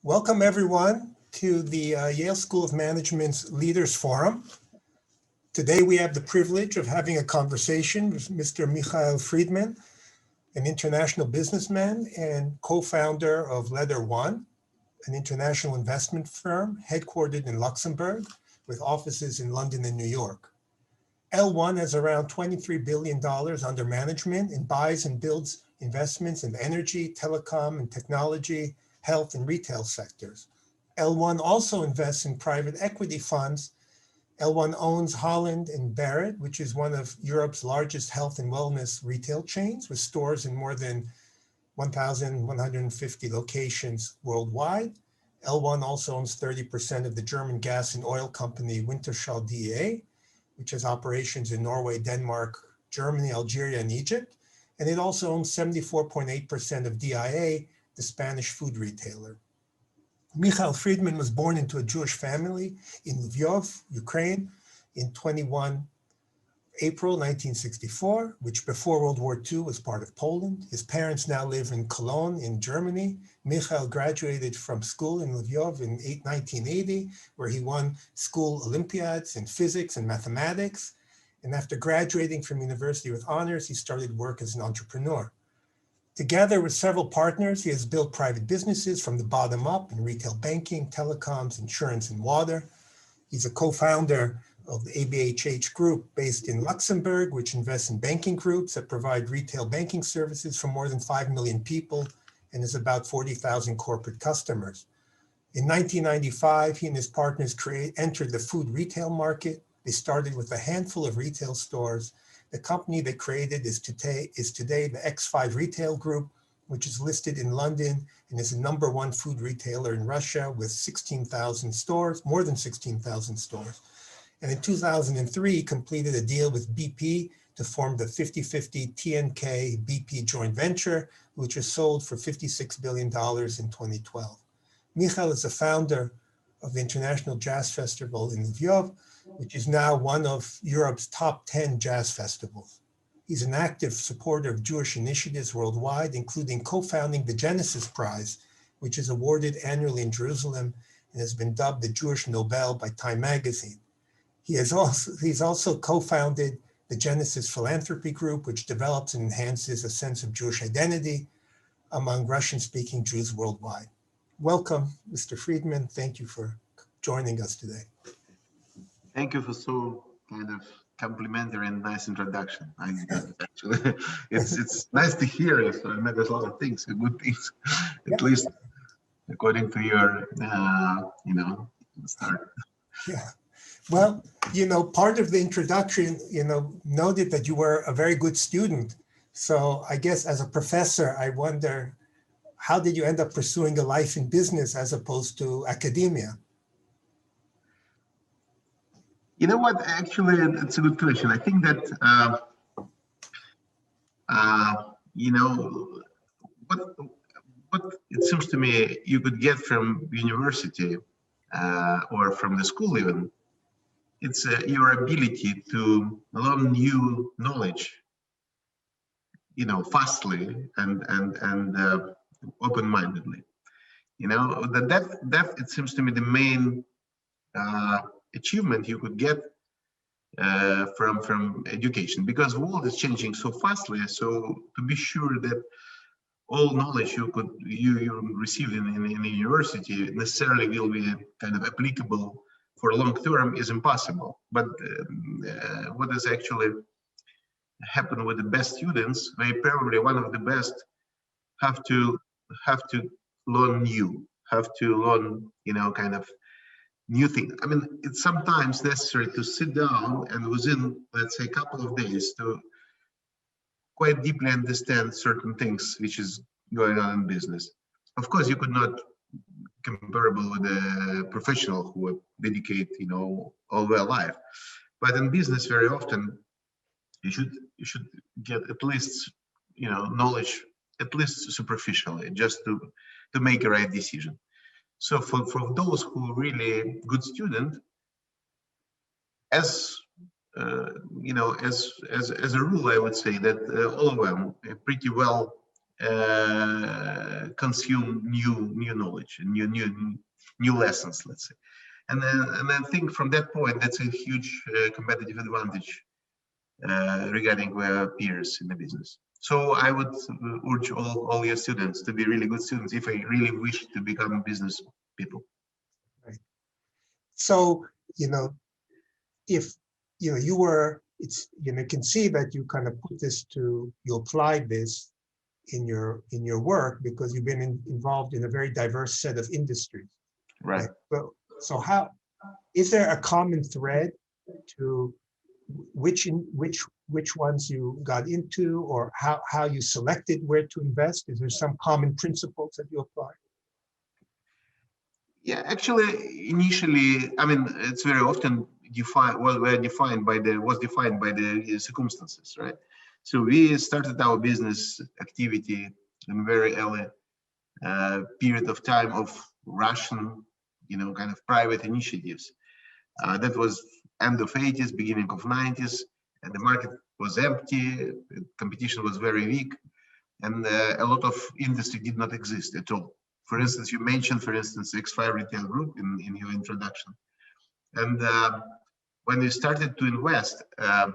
Welcome everyone to the Yale School of Management's Leaders Forum. Today we have the privilege of having a conversation with Mr. Mikhail Fridman, an international businessman and co-founder of LetterOne, an international investment firm headquartered in Luxembourg with offices in London and New York. L1 has around $23 billion under management and buys and builds investments in energy, telecom, and technology, health, and retail sectors. L1 also invests in private equity funds. L1 owns Holland and Barrett, which is one of Europe's largest health and wellness retail chains with stores in more than 1,150 locations worldwide. L1 also owns 30% of the German gas and oil company Wintershall Dea, which has operations in Norway, Denmark, Germany, Algeria, and Egypt. And it also owns 74.8% of DIA, the Spanish food retailer. Mikhail Fridman was born into a Jewish family in Lviv, Ukraine, in 21 April 1964, which before World War II was part of Poland. His parents now live in Cologne in Germany. Mikhail graduated from school in Lviv in 1980, where he won school Olympiads in physics and mathematics. And after graduating from university with honors, he started work as an entrepreneur. Together with several partners, he has built private businesses from the bottom up in retail banking, telecoms, insurance, and water. He's a co-founder of the ABHH Group based in Luxembourg, which invests in banking groups that provide retail banking services for more than 5 million people and has about 40,000 corporate customers. In 1995, he and his partners entered the food retail market. They started with a handful of retail stores. The company they created is today the X5 Retail Group, which is listed in London and is the #1 food retailer in Russia with 16,000 stores, more than 16,000 stores. And in 2003, he completed a deal with BP to form the 50-50 TNK BP joint venture, which was sold for $56 billion in 2012. Mikhail is the founder of the International Jazz Festival in Lviv, which is now one of Europe's top 10 jazz festivals. He's an active supporter of Jewish initiatives worldwide, including co-founding the Genesis Prize, which is awarded annually in Jerusalem and has been dubbed the Jewish Nobel by Time magazine. He's also co-founded the Genesis Philanthropy Group, which develops and enhances a sense of Jewish identity among Russian-speaking Jews worldwide. Welcome, Mr. Fridman. Thank you for joining us today. Thank you for so kind of complimentary and nice introduction. Actually, it's nice to hear it. So I met a lot of things, good things, at least according to your, start. Yeah. Well, part of the introduction, noted that you were a very good student. So I guess as a professor, I wonder, how did you end up pursuing a life in business as opposed to academia? You know what? Actually, it's a good question. I think that what it seems to me you could get from university or from the school even. It's your ability to learn new knowledge, fastly and open-mindedly. That it seems to me the main achievement you could get from education, because the world is changing so fastly. So to be sure that all knowledge you received in a university necessarily will be kind of applicable for long term is impossible. But what has actually happened with the best students, they probably one of the best have to learn new, have to learn kind of new thing. I mean, it's sometimes necessary to sit down and within, let's say, a couple of days to quite deeply understand certain things which is going on in business. Of course, you could not comparable with a professional who would dedicate, all their life. But in business, very often, you should get at least, knowledge, at least superficially, just to make a right decision. So for those who are really good student, as as a rule, I would say that all of them are pretty well consume new knowledge and new lessons, let's say. And I think from that point, that's a huge competitive advantage regarding peers in the business. So I would urge all your students to be really good students if I really wish to become business people. Right. So, if you were, it's you can see that you kind of put this to, you applied this in your work because you've been involved in a very diverse set of industries. Right. So how is there a common thread to which ones you got into, or how you selected where to invest? Is there some common principles that you apply? Yeah, actually, initially, I mean, it's very often defined, was defined by the circumstances, right? So we started our business activity in very early period of time of Russian, kind of private initiatives. That was end of 80s, beginning of 90s, and the market was empty, competition was very weak, and a lot of industry did not exist at all. For instance, you mentioned, X5 Retail Group in your introduction. And when we started to invest, there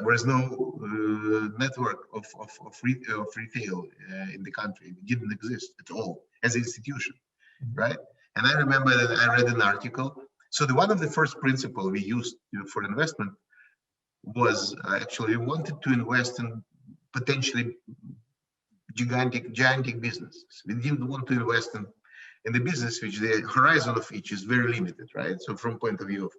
was no network of retail in the country. It didn't exist at all as an institution, right? And I remember that I read an article. So one of the first principles we used for investment was actually we wanted to invest in potentially gigantic businesses. We didn't want to invest in the business which the horizon of which is very limited, right? So from point of view of,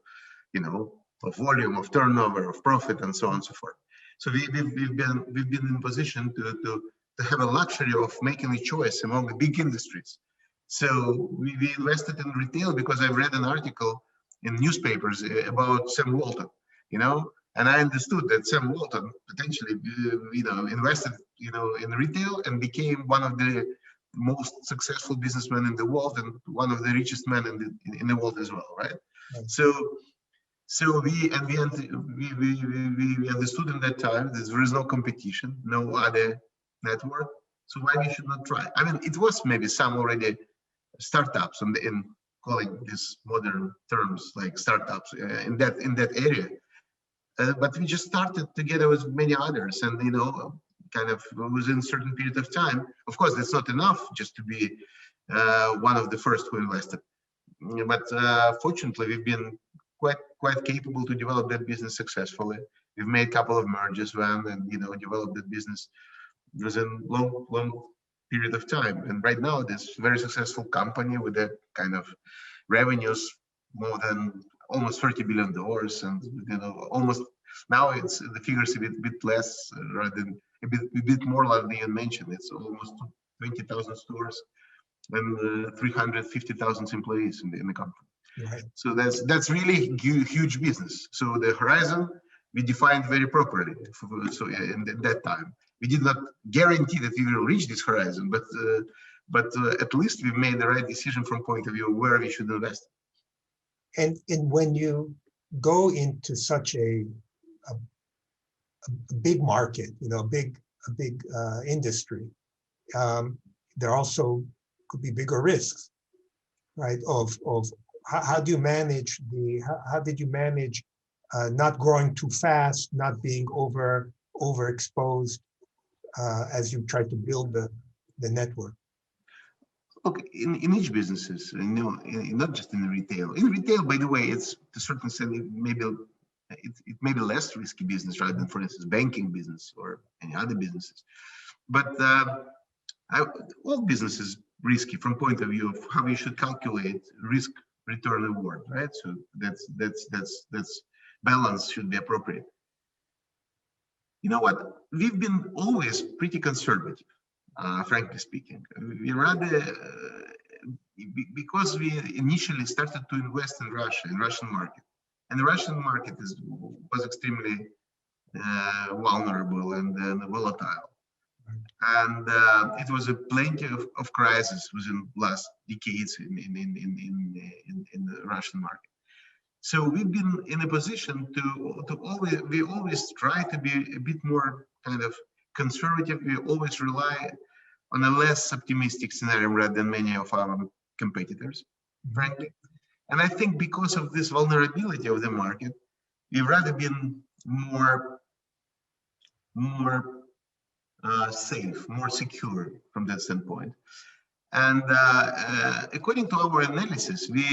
of volume, of turnover, of profit, and so on and so forth. So we've been in position to have a luxury of making a choice among the big industries. So we invested in retail because I read an article in newspapers about Sam Walton, and I understood that Sam Walton potentially, invested, in retail and became one of the most successful businessmen in the world and one of the richest men in the world as well, right? So we understood in that time that there is no competition, no other network. So why we should not try? I mean, it was maybe some already startups in calling these modern terms like startups in that area. But we just started together with many others, and kind of within a certain period of time. Of course, that's not enough just to be one of the first who invested. But fortunately, we've been quite capable to develop that business successfully. We've made a couple of mergers and developed that business within long period of time. And right now, this very successful company with that kind of revenues more than almost $30 billion, and almost now it's the figures a bit less rather than a bit more like you mentioned. It's almost 20,000 stores and 350,000 employees in the company. Right. So that's really huge business. So the horizon we defined very properly. So in that time, we did not guarantee that we will reach this horizon, but at least we made the right decision from point of view where we should invest. And when you go into such a big market, a big industry, there also could be bigger risks, right? Of how do you manage how did you manage not growing too fast, not being overexposed as you try to build the network? Okay, in each businesses, not just in retail. In retail, by the way, it's to a certain extent it may be less risky business rather than, for instance, banking business or any other businesses. But all businesses risky from point of view of how you should calculate risk return reward, right? So that's balance should be appropriate. You know what? We've been always pretty conservative. Frankly speaking, we rather because we initially started to invest in Russian market, and the Russian market was extremely vulnerable and volatile, and it was a plenty of crises within last decades in the Russian market. So we've been in a position to always try to be a bit more kind of conservative. We always rely on a less optimistic scenario rather than many of our competitors, frankly. And I think because of this vulnerability of the market, we've rather been more safe, more secure from that standpoint. And according to our analysis, we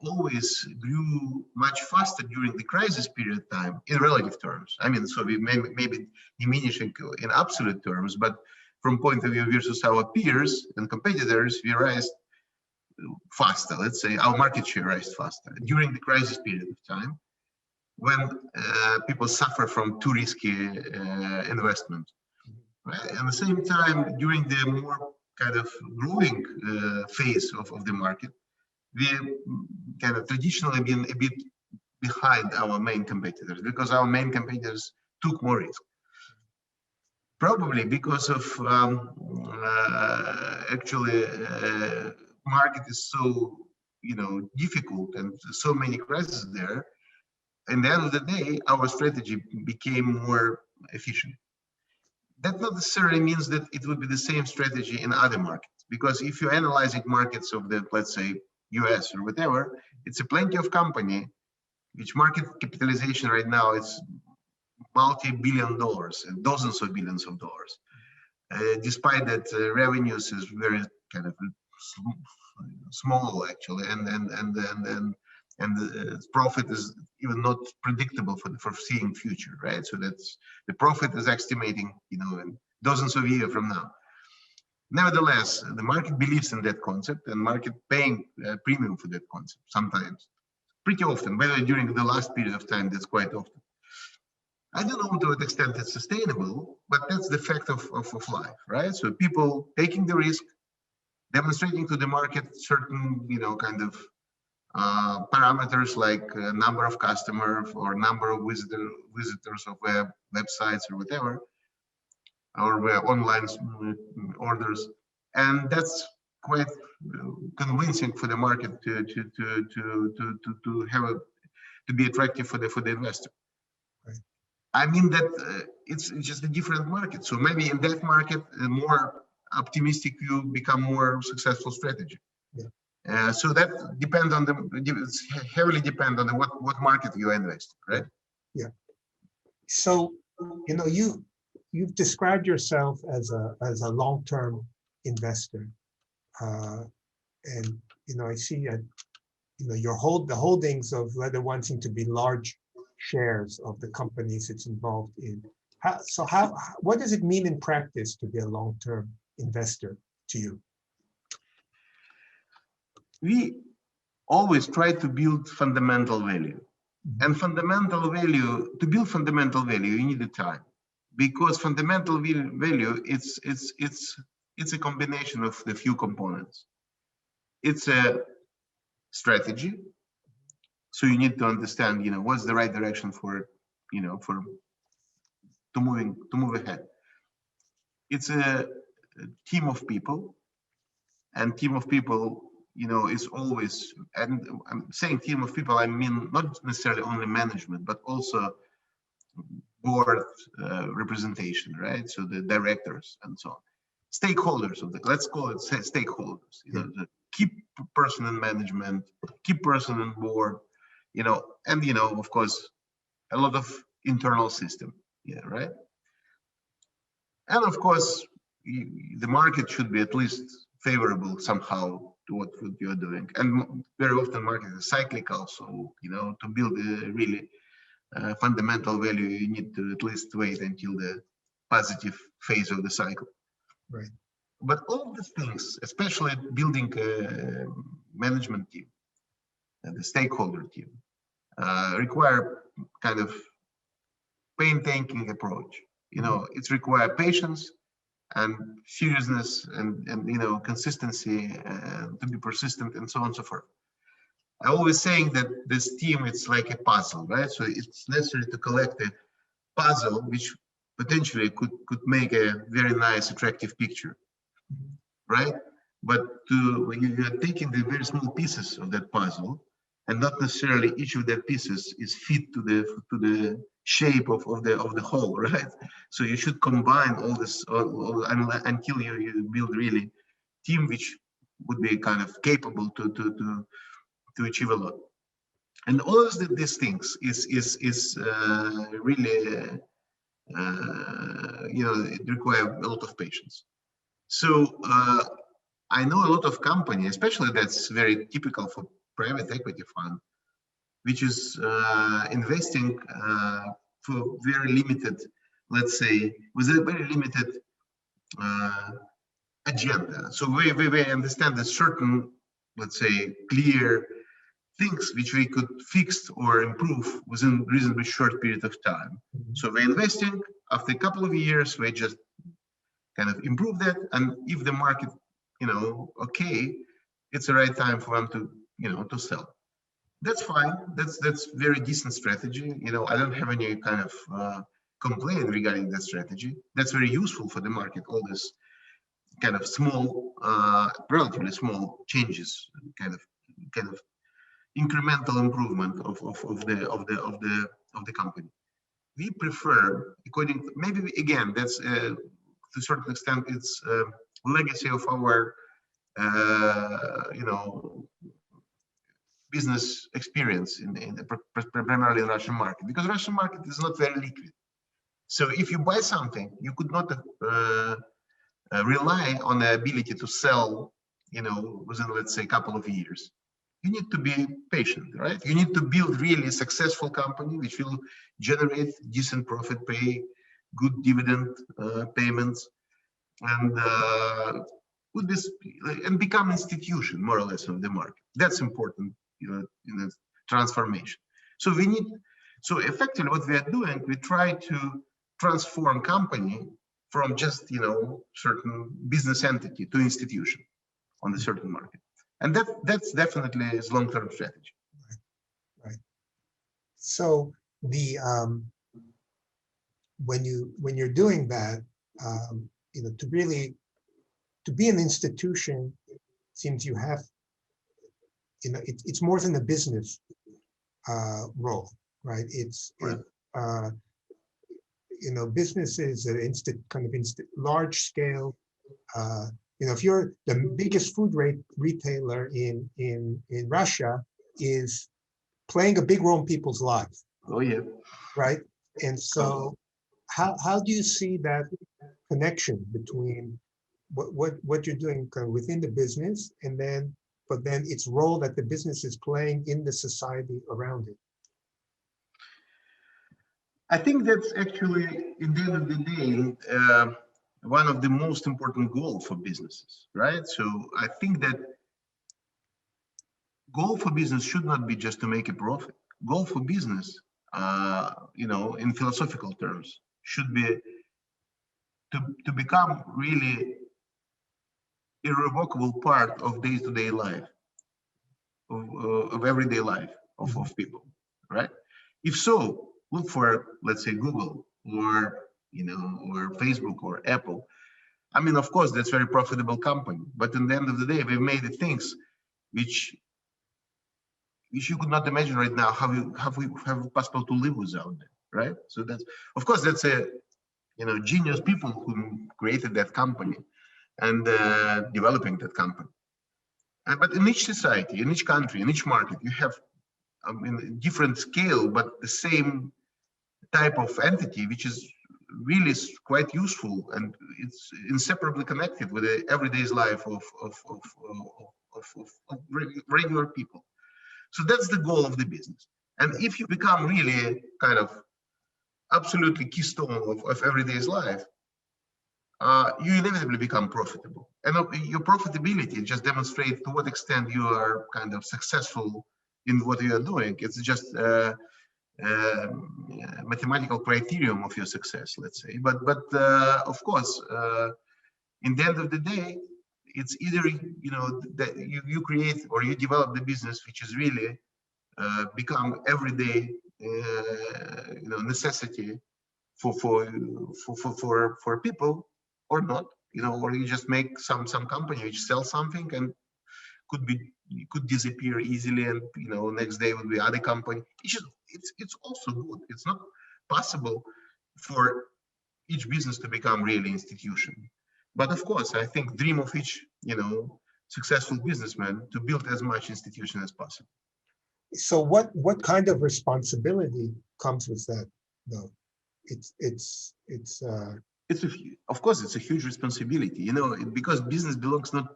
always grew much faster during the crisis period time in relative terms. I mean, so we maybe diminishing in absolute terms, but from point of view versus our peers and competitors, we rise faster. Let's say our market share rise faster during the crisis period of time, when people suffer from too risky investment. Right? At the same time, during the more kind of growing phase of the market, we kind of traditionally been a bit behind our main competitors because our main competitors took more risk. Probably because of actually market is so difficult and so many crises there. In the end of the day, our strategy became more efficient. That not necessarily means that it would be the same strategy in other markets, because if you're analyzing markets of the, let's say, US or whatever, it's a plenty of company which market capitalization right now is multi-billion dollars and dozens of billions of dollars. Despite that, revenues is very kind of small actually, and the profit is even not predictable for the foreseeing future, right? So that's the profit is estimating, in dozens of years from now. Nevertheless, the market believes in that concept, and market paying premium for that concept sometimes, pretty often. By the way, during the last period of time, that's quite often. I don't know to what extent it's sustainable, but that's the fact of life, right? So people taking the risk, demonstrating to the market certain, kind of parameters like number of customers or number of visitors of websites or whatever, or online orders, and that's quite convincing for the market to be attractive for the investor. Right. I mean that it's just a different market. So maybe in that market, a more optimistic view become more successful strategy. Yeah. So that depends on it's heavily depend on what market you invest, right? Yeah. So you've described yourself as a long-term investor, and I see the holdings of LetterOne seem to be large shares of the companies it's involved in. What does it mean in practice to be a long-term investor to you? We always try to build fundamental value. And to build fundamental value, you need the time, because fundamental value, it's a combination of the few components. It's a strategy. So you need to understand, what's the right direction to move ahead. It's a team of people, and team of people, is always, and I'm saying team of people, I mean not necessarily only management, but also board representation, right? So the directors and so on, stakeholders let's call it stakeholders. The key person in management, key person in board, and of course a lot of internal system, right? And of course the market should be at least favorable somehow to what you're doing, and very often market is cyclical, so to build a really fundamental value, you need to at least wait until the positive phase of the cycle. Right. But all these things, especially building a management team and the stakeholder team, require kind of painstaking approach. It's require patience and seriousness and consistency, to be persistent, and so on and so forth. I always saying that this team, it's like a puzzle, right? So it's necessary to collect a puzzle which potentially could make a very nice, attractive picture, right? But when you're taking the very small pieces of that puzzle, and not necessarily each of their pieces is fit to the shape of the whole, right? So you should combine all this until you build really team which would be kind of capable to achieve a lot. And all of these things is really it requires a lot of patience. So I know a lot of company, especially that's very typical for private equity fund, which is investing for very limited, let's say, with a very limited agenda. So we understand that certain, let's say, clear things which we could fix or improve within a reasonably short period of time. So we're investing. After a couple of years, we just kind of improve that, and if the market, okay, it's the right time for them to sell. That's fine. That's very decent strategy. I don't have any kind of complaint regarding that strategy. That's very useful for the market. All this kind of small, relatively small changes, kind of incremental improvement of the company. We prefer, according to, maybe again, that's to a certain extent it's legacy of our business experience primarily in Russian market, because Russian market is not very liquid. So if you buy something, you could not rely on the ability to sell, within, let's say, a couple of years. You need to be patient, right? You need to build really a successful company which will generate decent profit, pay good dividend payments, and would this and become institution more or less of the market. That's important, in the transformation. So effectively what we are doing, we try to transform company from just certain business entity to institution on the certain market, and that's definitely is long-term strategy. Right. So the when you're doing that, to be an institution, seems you have, it's more than a business role, right? It's Right. Businesses are large scale. If you're the biggest food retailer in Russia, is playing a big role in people's lives. Oh yeah. Right. And so how do you see that connection between what you're doing kind of within the business, but then its role that the business is playing in the society around it? I think that's actually, in the end of the day, one of the most important goals for businesses, right? So I think that goal for business should not be just to make a profit. Goal for business, in philosophical terms, should be to become really irrevocable part of day-to-day life, of everyday life of people, right? If so, look for, let's say, Google or or Facebook or Apple. I mean, of course, that's very profitable company, but in the end of the day, we've made the things which you could not imagine right now how we have possible to live without them, right? So that's, of course, that's a genius people who created that company and developing that company. But in each society, in each country, in each market, you have different scale, but the same type of entity, which is really quite useful, and it's inseparably connected with the everyday life of regular people. So that's the goal of the business. And if you become really kind of absolutely keystone of everyday's life, you inevitably become profitable. And your profitability just demonstrates to what extent you are kind of successful in what you are doing. It's just mathematical criterion of your success, let's say. But of course, in the end of the day, it's either that you create or you develop the business which is really become everyday necessity for people, or not, or you just make some company which sells something and could be you could disappear easily, and next day would be other company. It's also good. It's not possible for each business to become really institution. But of course, I think dream of each successful businessman to build as much institution as possible. So what kind of responsibility comes with that, though? Of course, it's a huge responsibility, because business belongs not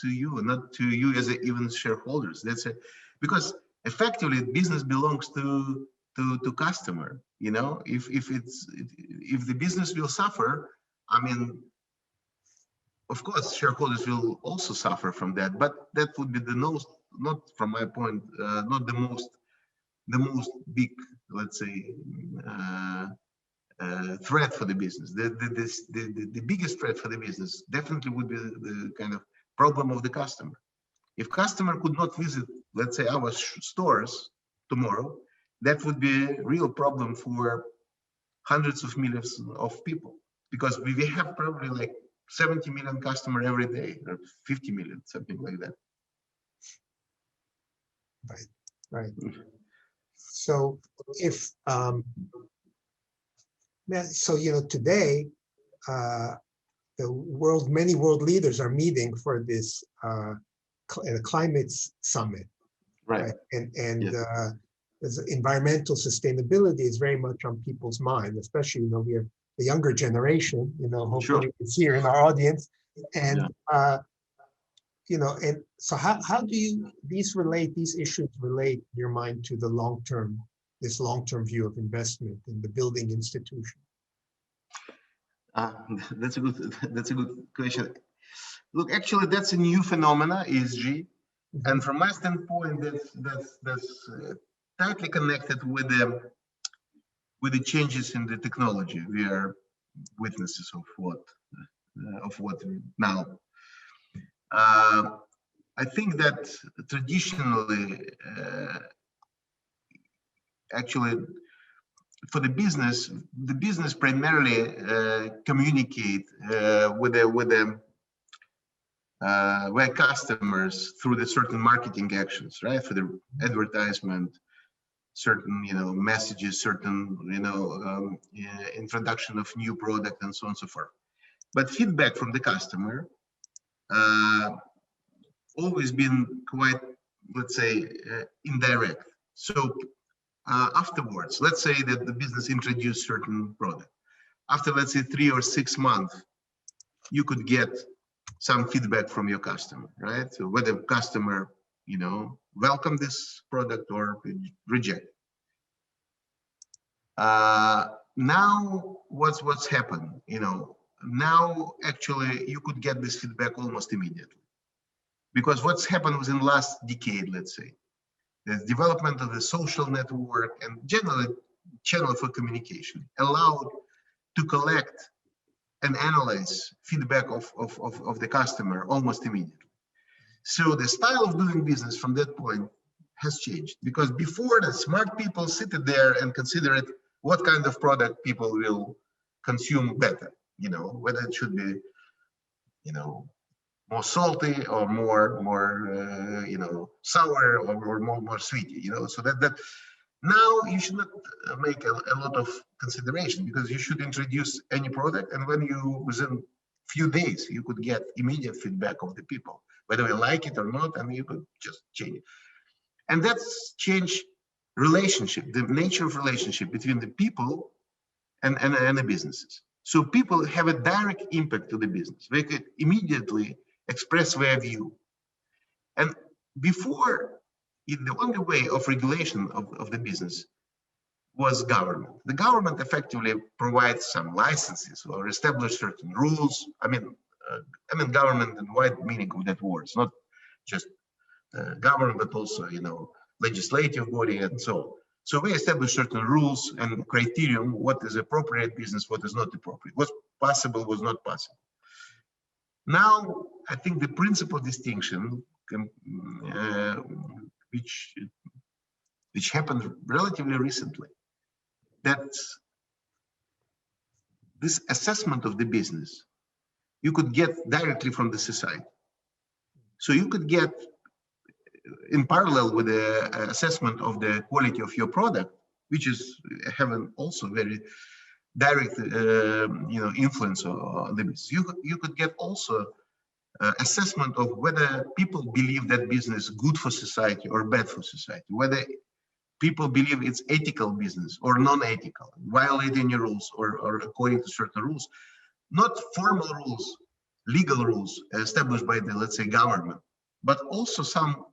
to you as even shareholders. Because effectively business belongs to customer. If the business will suffer, I mean, of course, shareholders will also suffer from that. But that would be not from my point, not the most big, let's say, threat for the business. The biggest threat for the business definitely would be the kind of problem of the customer. If customer could not visit, let's say, our stores tomorrow, that would be a real problem for hundreds of millions of people, because we have probably like 70 million customer every day, or 50 million, something like that. Right. So if today many world leaders are meeting for this climate summit, right? And yes. Environmental sustainability is very much on people's mind, especially we are the younger generation. Hopefully Sure. it's here in our audience, and and so how do these issues relate in your mind to the this long-term view of investment in the building institution? That's a good question. Look, actually, that's a new phenomena, ESG, Mm-hmm. and from my standpoint, that's tightly connected with the changes in the technology. We are witnesses of what now. I think that traditionally, actually, for the business primarily communicate with their customers through the certain marketing actions, right? For the advertisement, certain messages, certain introduction of new product, and so on and so forth. But feedback from the customer always been quite, let's say, indirect. So afterwards, let's say that the business introduced certain product. After, let's say, 3 or 6 months, you could get some feedback from your customer, right? So whether customer, welcome this product or reject. Now, what's happened? Now actually you could get this feedback almost immediately, because what's happened within the last decade, let's say, the development of the social network and generally channel for communication allowed to collect and analyze feedback of the customer almost immediately. So the style of doing business from that point has changed, because before, the smart people sit there and consider it, what kind of product people will consume better, whether it should be, more salty or more sour or more sweet, so that now you should not make a lot of consideration, because you should introduce any product, and when within few days you could get immediate feedback of the people, whether you like it or not, and you could just change it. And that's changed relationship, the nature of relationship between the people and the businesses. So people have a direct impact to the business. They could immediately express their view. And before, the only way of regulation of the business was government. The government effectively provides some licenses or establish certain rules. I mean government in wide meaning of that word. It's not just government, but also, legislative body and so on. So we establish certain rules and criterion, what is appropriate business, what is not appropriate, what's possible, was not possible. Now, I think the principal distinction, which happened relatively recently, that this assessment of the business, you could get directly from the society. So you could get in parallel with the assessment of the quality of your product, which is having also very direct influence on the business. You could get also assessment of whether people believe that business is good for society or bad for society, whether people believe it's ethical business or non-ethical, violating your rules or according to certain rules, not formal rules, legal rules established by the, let's say, government, but also some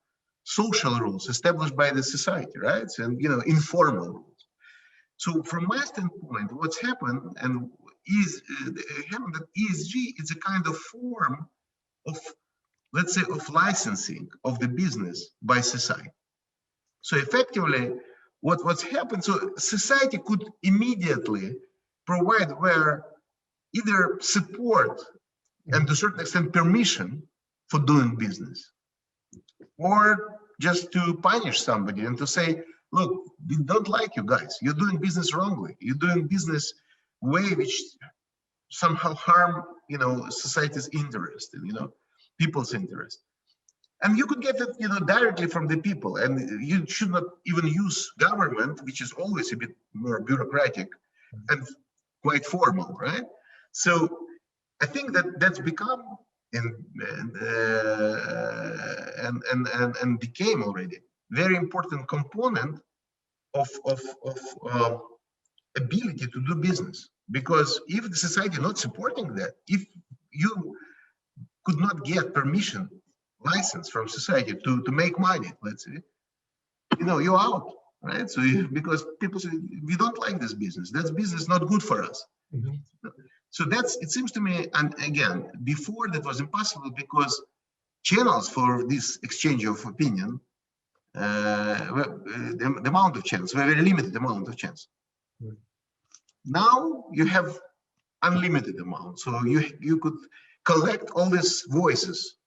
social rules established by the society, right? And informal rules. So from my standpoint, what's happened and is happened that ESG is a kind of form of, let's say, of licensing of the business by society. So effectively, what's happened, so society could immediately provide where either support and to a certain extent permission for doing business, or just to punish somebody and to say, look, we don't like you guys. You're doing business wrongly. You're doing business way which somehow harm, society's interest, people's interest. And you could get it, directly from the people, and you should not even use government, which is always a bit more bureaucratic and quite formal, right? So I think that that's become and became already very important component of ability to do business. Because if the society is not supporting that, if you could not get permission, license from society to make money, let's say, you're out, right? So because people say, we don't like this business, that business is not good for us. So it seems to me, and again, before that was impossible because channels for this exchange of opinion, the amount of channels, very limited amount of channels. Now you have unlimited amount, so you could collect all these voices,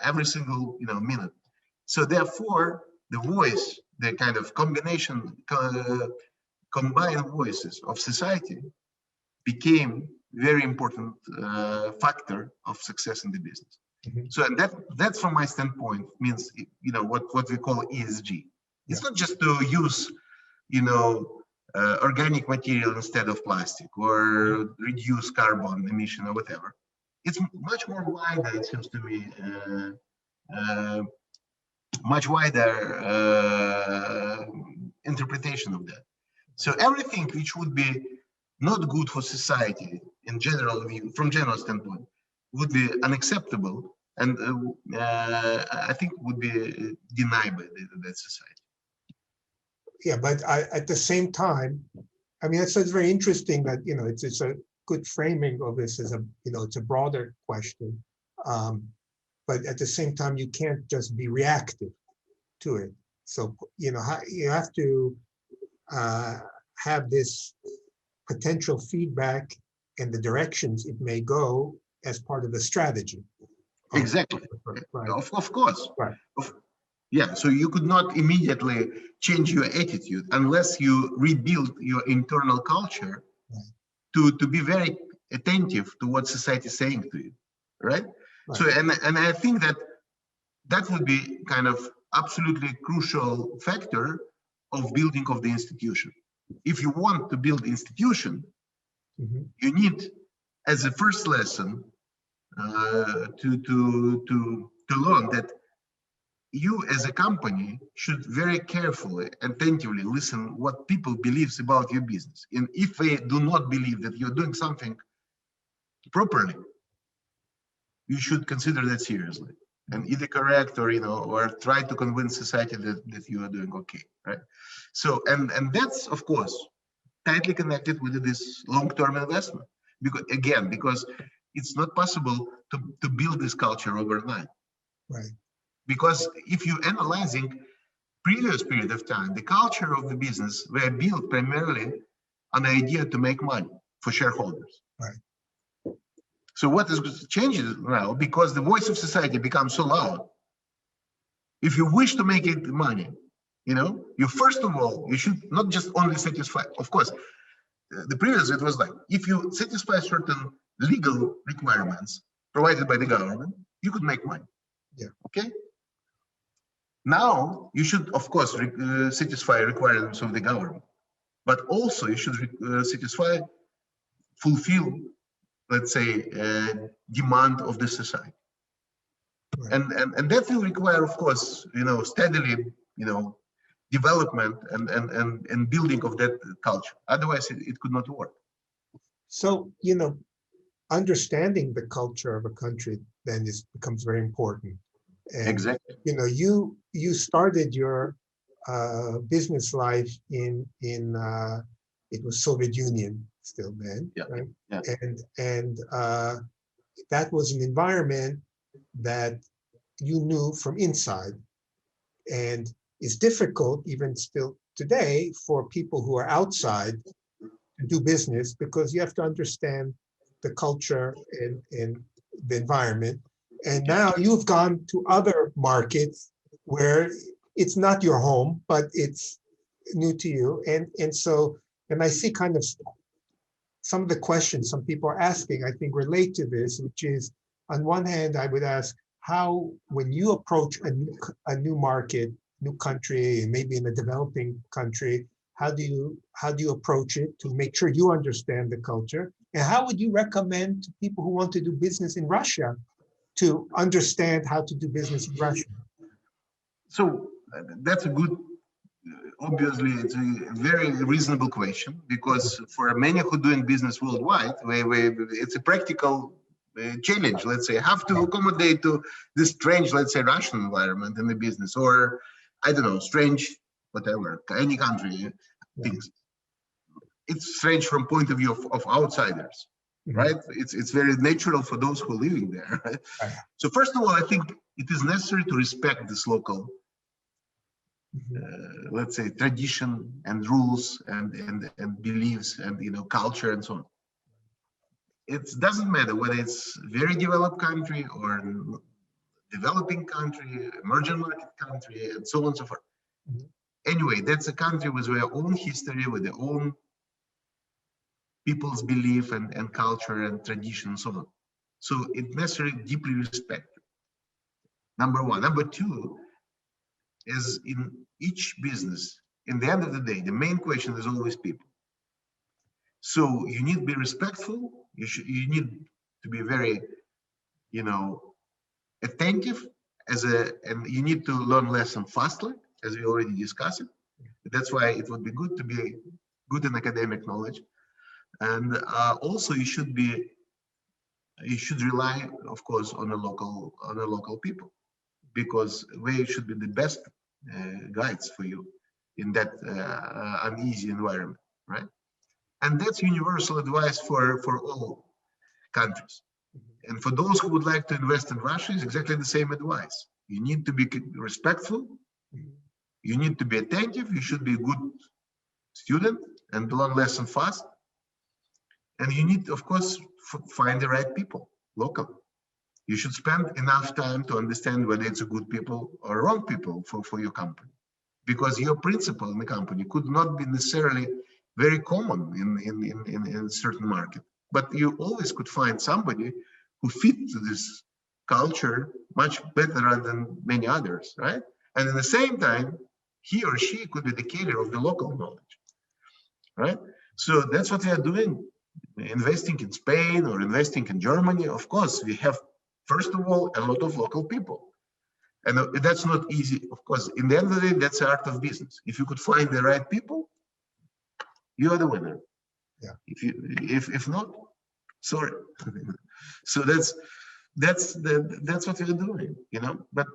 every single minute. So therefore, the voice, the kind of combination, combined voices of society became very important factor of success in the business. So and that's from my standpoint means what we call ESG. It's not just to use organic material instead of plastic or reduce carbon emission or whatever. It's much more wider, it seems to me, much wider interpretation of that. So everything which would be not good for society in general view, from general standpoint, would be unacceptable and I think would be denied by that society. Yeah, but at the same time, I mean, it's very interesting that, it's a good framing of this as it's a broader question. But at the same time, you can't just be reactive to it. So, you have to have this potential feedback and the directions it may go as part of the strategy. Exactly. Right. Of course. Right. Yeah, so you could not immediately change your attitude unless you rebuild your internal culture to be very attentive to what society is saying to you, right? So, and I think that would be kind of absolutely crucial factor of building of the institution. If you want to build institution, you need, as a first lesson, to learn that you as a company should very carefully, attentively listen what people believes about your business. And if they do not believe that you're doing something properly, you should consider that seriously and either correct or, or try to convince society that you are doing okay, right? So, and that's, of course, tightly connected with this long-term investment. Because it's not possible to build this culture overnight. Right. Because if you're analyzing previous period of time, the culture of the business were built primarily on the idea to make money for shareholders. Right. So what is changing now, because the voice of society becomes so loud, if you wish to make it money, you first of all, you should not just only satisfy, of course, the previous, it was like, if you satisfy certain legal requirements provided by the government, you could make money. Yeah. Okay. Now you should, of course, satisfy requirements of the government, but also you should fulfill, let's say, demand of the society. Right. And that will require, of course, steadily, development and building of that culture. Otherwise, it could not work. So, understanding the culture of a country then becomes very important. And, Exactly. you started your business life in it was Soviet Union still then, Yeah. right? Yeah. And that was an environment that you knew from inside, and it's difficult even still today for people who are outside to do business, because you have to understand the culture and the environment. And now you've gone to other markets where it's not your home, but it's new to you. And I see kind of some of the questions some people are asking, I think, relate to this, which is, on one hand, I would ask how, when you approach a new market, new country, maybe in a developing country, how do you approach it to make sure you understand the culture? And how would you recommend to people who want to do business in Russia to understand how to do business in Russia? So that's a good, obviously, it's a very reasonable question, because for many who are doing business worldwide, it's a practical challenge, let's say, have to accommodate to this strange, let's say, Russian environment in the business, or I don't know, strange, whatever, any country things. It's strange from point of view of outsiders, right? It's very natural for those who are living there, right? So first of all, I think it is necessary to respect this local, let's say, tradition and rules and beliefs and culture and so on. It doesn't matter whether it's very developed country or developing country, emerging market country, and so on and so forth. Anyway, that's a country with their own history, with their own people's belief and culture and tradition and so on. So it's necessary deeply respect. Number one. Number two is, in each business, in the end of the day, the main question is always people. So you need to be respectful. You need to be very, attentive and you need to learn lessons faster, as we already discussed it. That's why it would be good to be good in academic knowledge. And also you should rely, of course, on the local people, because they should be the best guides for you in that uneasy environment, right? And that's universal advice for all countries. And for those who would like to invest in Russia, it's exactly the same advice. You need to be respectful. You need to be attentive. You should be a good student and learn lessons fast. And you need, of course, find the right people, local. You should spend enough time to understand whether it's a good people or wrong people for your company. Because your principal in the company could not be necessarily very common in a certain market. But you always could find somebody who fit to this culture much better than many others, right? And at the same time, he or she could be the carrier of the local knowledge, right? So that's what we are doing. Investing in Spain or investing in Germany, of course, we have, first of all, a lot of local people. And that's not easy, of course. In the end of the day, that's the art of business. If you could find the right people, you are the winner. Yeah. If not, sorry. So that's what we're doing, But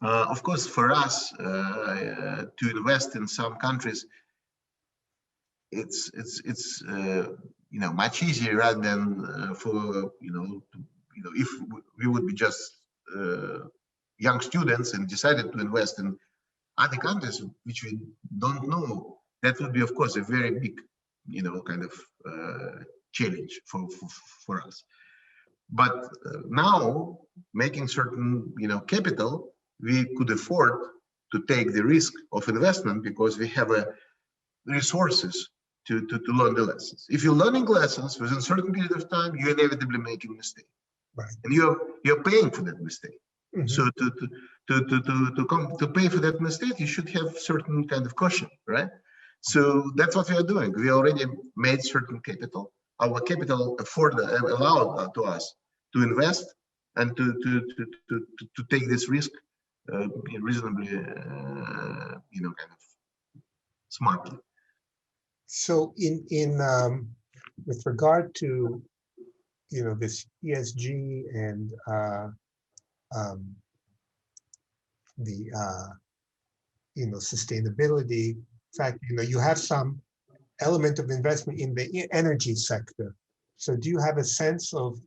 of course, for us to invest in some countries, it's much easier rather than for if we would be just young students and decided to invest in other countries which we don't know. That would be, of course, a very big kind of challenge for us. But now, making certain capital, we could afford to take the risk of investment because we have resources to learn the lessons. If you're learning lessons within a certain period of time, you inevitably make a mistake. Right. and you're paying for that mistake. Mhm. So to pay for that mistake, you should have certain kind of caution, right? So that's what we are doing. We already made certain capital. Our capital allowed to us to invest and to take this risk reasonably, kind of smartly. So with regard to this ESG and um, the sustainability fact, you have some element of investment in the energy sector. So do you have a sense of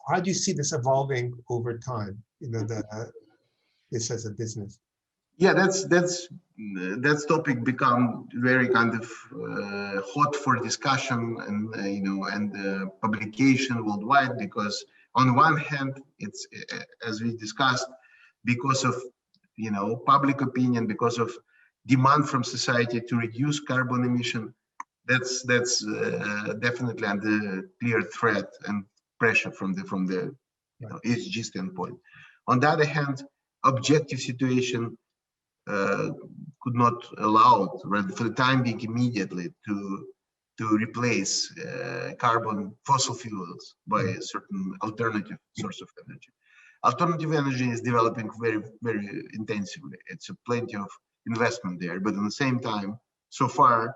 how do you see this evolving over time? This as a business. Yeah, that's topic become very kind of hot for discussion and publication worldwide, because on one hand it's as we discussed, because of public opinion, because of demand from society to reduce carbon emission, that's definitely under clear threat and pressure from the ESG standpoint. On the other hand, objective situation could not allow, for the time being, immediately to replace fossil fuels by a certain alternative source of energy. Alternative energy is developing very, very intensively. It's plenty of investment there, but at the same time, so far,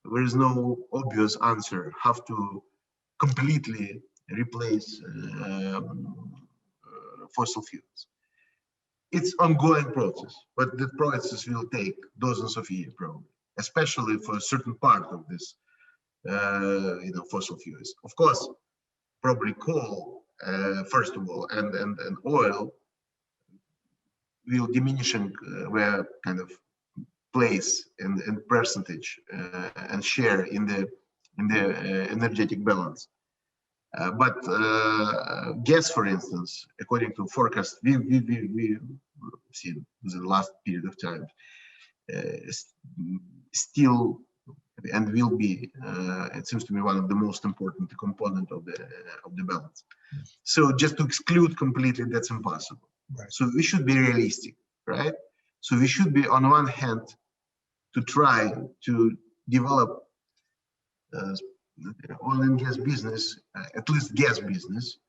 there is no obvious answer how to completely replace fossil fuels. It's ongoing process, but the process will take dozens of years probably, especially for a certain part of this, fossil fuels. Of course, probably coal, first of all, and oil will diminishing where kind of place and percentage and share in the energetic balance. But gas, for instance, according to forecast, we've seen in the last period of time, still and will be, it seems to me, one of the most important component of the balance. So just to exclude completely, that's impossible. Right. So we should be realistic, right? So we should be, on one hand, to try to develop oil and gas business, at least gas business,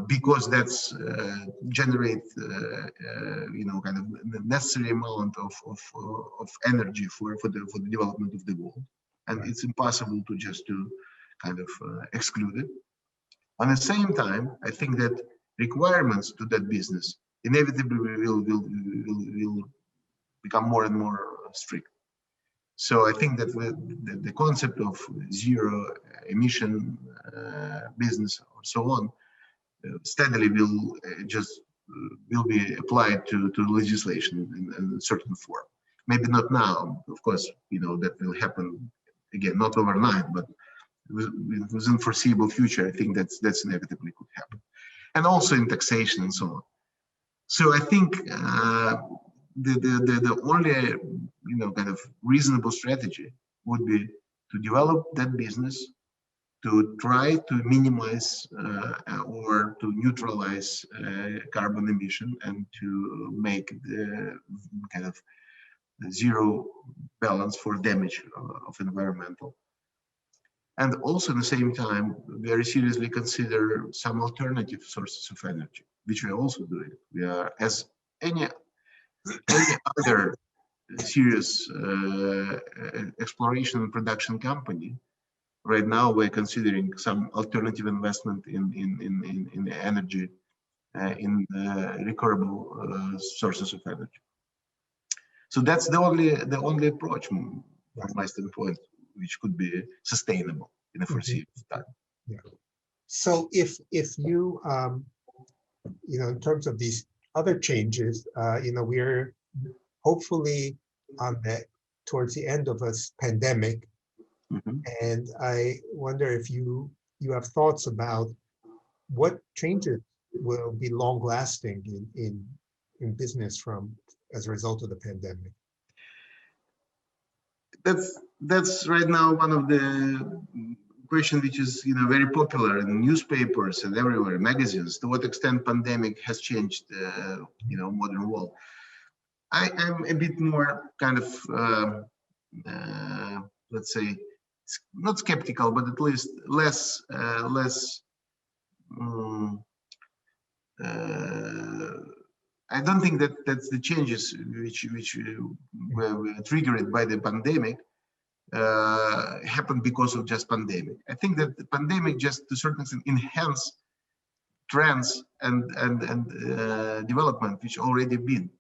because that's generate kind of the necessary amount of energy for the development of the world, and Right. it's impossible to just to kind of exclude it. At the same time, I think that requirements to that business inevitably will become more and more strict. So I think that the concept of zero emission business or so on steadily will be applied to legislation in a certain form. Maybe not now, of course, that will happen again, not overnight, but within foreseeable future. I think that's inevitably could happen, and also in taxation and so on. So I think the only kind of reasonable strategy would be to develop that business, to try to minimize or to neutralize carbon emission, and to make the kind of zero balance for damage of environmental. And also at the same time, very seriously consider some alternative sources of energy, which we are also doing. We are, as any other serious exploration and production company, right now we're considering some alternative investment in energy, in recoverable sources of energy. So that's the only approach from my standpoint, which could be sustainable in a foreseeable time. Yeah. So if you in terms of these other changes, we're hopefully towards the end of a pandemic, and I wonder if you have thoughts about what changes will be long lasting in business as a result of the pandemic. That's right now one of the question which is very popular in newspapers and everywhere, magazines. To what extent pandemic has changed modern world? I'm a bit more kind of let's say not skeptical, but at least less um, I don't think that's the changes which were triggered by the pandemic happened because of just pandemic. I think that the pandemic just to a certain extent enhanced trends and development which already been,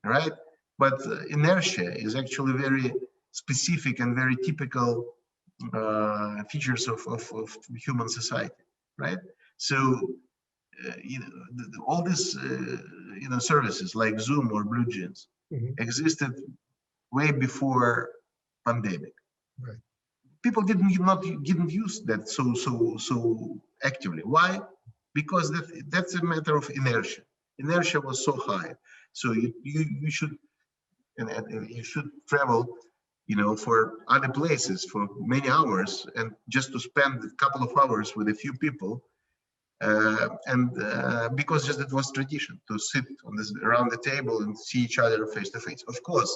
right? But inertia is actually very specific and very typical features of human society, right? So all these services like Zoom or Blue Jeans existed way before pandemic. Right. People didn't use that so actively. Why? Because that's a matter of inertia. Inertia was so high, so you should and you should travel for other places for many hours, and just to spend a couple of hours with a few people, because just it was tradition to sit on this around the table and see each other face to face. Of course,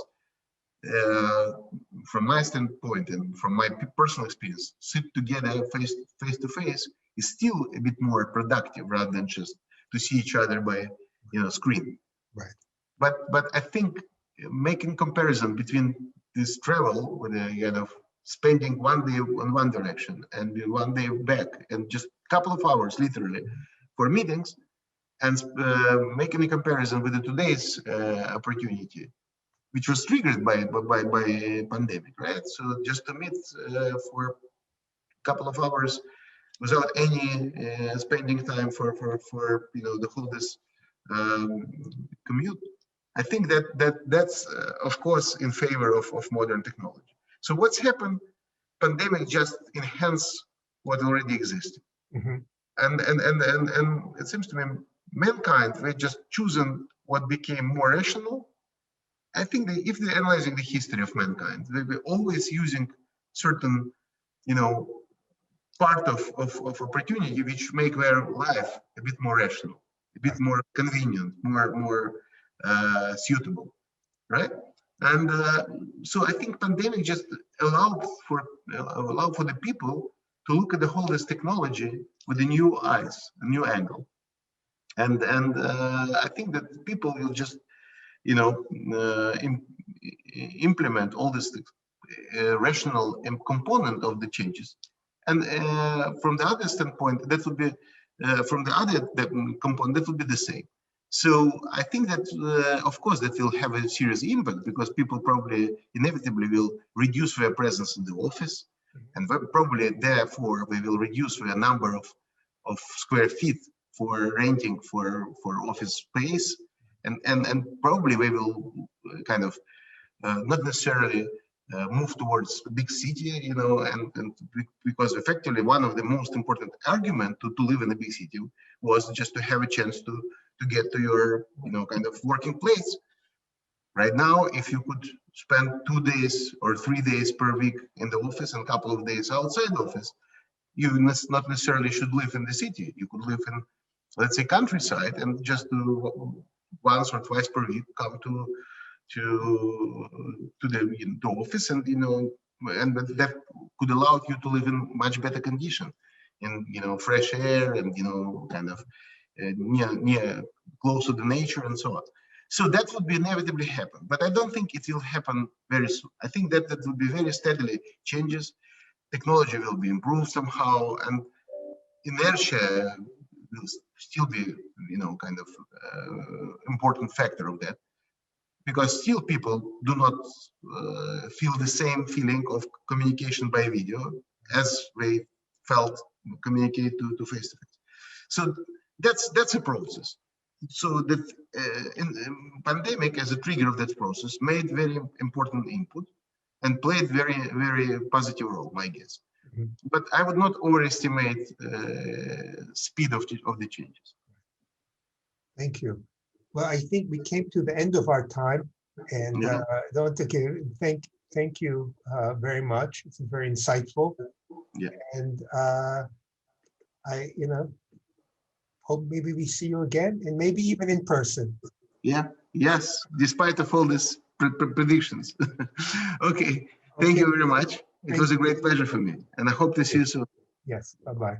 from my standpoint and from my personal experience, sit together face to face is still a bit more productive rather than just to see each other by screen. Right. But I think making comparison between this travel with spending one day on one direction and one day back and just a couple of hours literally for meetings, and making a comparison with today's opportunity, which was triggered by pandemic, right? So just to meet for a couple of hours without any spending time for the whole this commute. I think that's of course in favor of modern technology. So what's happened? Pandemic just enhanced what already existed, and it seems to me mankind we just chosen what became more rational. I think that if they're analyzing the history of mankind, they were always using certain, part of opportunity which make their life a bit more rational, a bit more convenient, more suitable, right? And so I think pandemic just allowed for the people to look at the whole this technology with a new eyes, a new angle, and I think that people will just implement all this rational component of the changes. And from the other standpoint, that would be, from the other component, that would be the same. So I think that, of course, that will have a serious impact because people probably inevitably will reduce their presence in the office, and probably therefore they will reduce their number of square feet for renting for office space. And probably we will kind of not necessarily move towards a big city, and because effectively one of the most important argument to live in a big city was just to have a chance to get to your kind of working place. Right now, if you could spend 2 days or 3 days per week in the office and a couple of days outside the office, you not necessarily should live in the city. You could live in, let's say, countryside and just do once or twice per week come to the office, and and that could allow you to live in much better condition, in fresh air, and kind of near close to the nature and so on. So that would be inevitably happen, but I don't think it will happen very soon. I think that will be very steadily changes. Technology will be improved somehow, and inertia will still be kind of important factor of that, because still people do not feel the same feeling of communication by video as they felt communicate to face to face. So that's a process. So that in pandemic as a trigger of that process made very important input and played very positive role, my guess. But I would not overestimate speed of the changes. Thank you. Well, I think we came to the end of our time, and I want to thank thank you very much. It's very insightful. Yeah. And I, hope maybe we see you again, and maybe even in person. Yeah. Yes. Despite of all these predictions. Okay. Thank you very much. It was a great pleasure for me, and I hope to see you soon. Yes. Bye-bye.